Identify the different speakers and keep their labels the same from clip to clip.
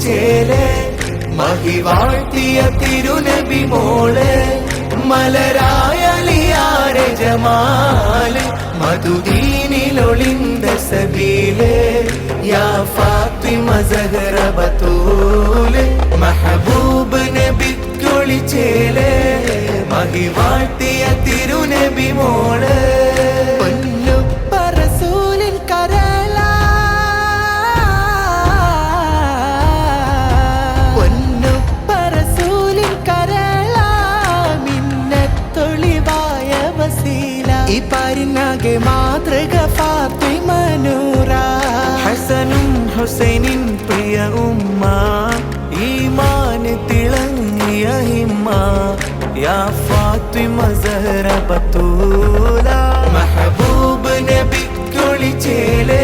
Speaker 1: ചേലെ മഹിവാഴ്ത്തിയ തിരുനബി മോളെ മലരായലിയാരെ ജമാല് മധുദീനിലൊളിന്ത സബീലെ യാ ഫാത്തിമ സഹറ ബതൂല് മഹബൂബ് നബിക്കൊളി ചേലെ മഹിവാഴ്ത്തിയ തിരുനബി മോളെ മാതൃക ഫാത്തിമ നൂറ ഹസനും ഹുസൈനിൻ പ്രിയ ഉമ്മ ഈമാൻ തിളങ്ങിയ ഹിമ്മ യാ ഫാത്തിമ സഹറ ബതൂല മഹബൂബ് നബിക്കൊളി ചേലെ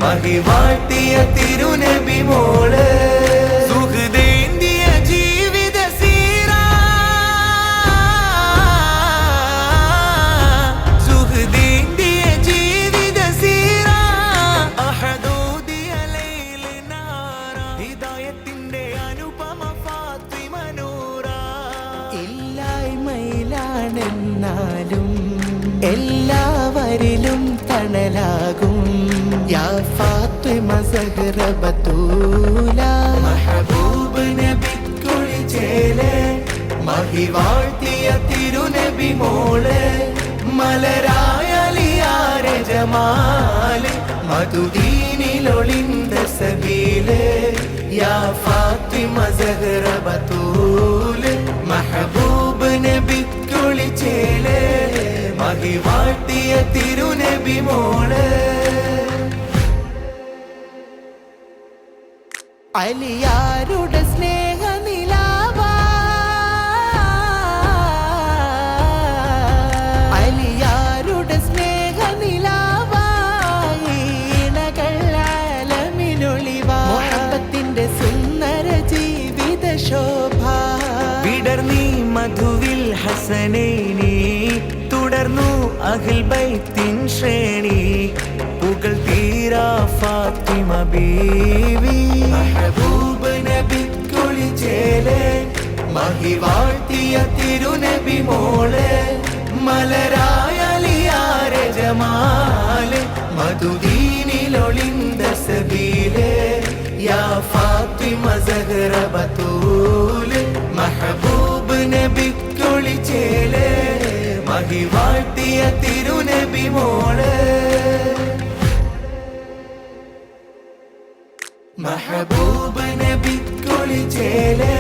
Speaker 1: മഹിവാഴ്ത്തിയ തിരുനബി മോളെ ും എല്ലാവരിലും തണലാകും യാ ഫാത്തിമ സഹറ ബതൂല മഹബൂബ് നബിക്കൊളി ചേലെ മഹിവാഴ്ത്തിയ തിരുനബി മോളെ മലരായലിയാരെ ജമാല് മധുദീനിലൊളിന്ത സബീലെ യാ ഫാത്തിമ സഹറ ബതൂല് മഹബൂബ് നബിക്കൊളി ചേലെ മഹിവാഴ്ത്തിയ തിരുനബി മോളെ അലിയാരുടെ സ്നേഹ നിലാവ അലിയാരുടെ സ്നേഹ നിലാവ ഈണകൾ ആലമിനൊളിവ മുഹബ്ബത്തിന്റെ സുന്ദര ജീവിത ശോഭ വിടർന്നീ മധുവിൽ ഹസനൈനി തുടർന്നു അഹ്ൽ ബൈത്തിൻ ശ്രേണി പുകൾ തീരാ ഫാത്തിമ ബീവി മഹബൂബ് നബിക്കൊളി ചേലെ മഹിവാഴ്ത്തിയ തിരുനബി മോളെ മലരായലിയാരെ ജമാല് മധുദീനിലൊളിന്ത സബീലെ യാ ഫാത്തിമ സഹറ ബതൂല് മഹബൂബ് നബിക്കൊളി ചേലെ മഹിവാഴ്ത്തിയ തിരുനബി മോളെ മഹബൂബ് നബിക്കൊളി ചേലെ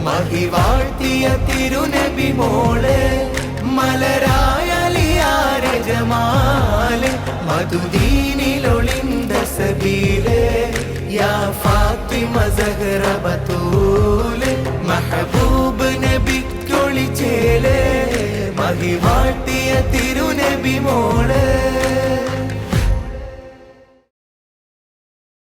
Speaker 1: മഹിവാഴ്ത്തിയ തിരുനബി മോളെ മലരായലിയാരെ ജമാല് മധുദീനിലൊളിന്ത സബീലെ യാ ഫാത്തിമ സഹറ ബതൂല് മഹബൂബ് നബിക്കൊളി ചേലെ മഹിവാഴ്ത്തിയ തിരുനബി മോളെ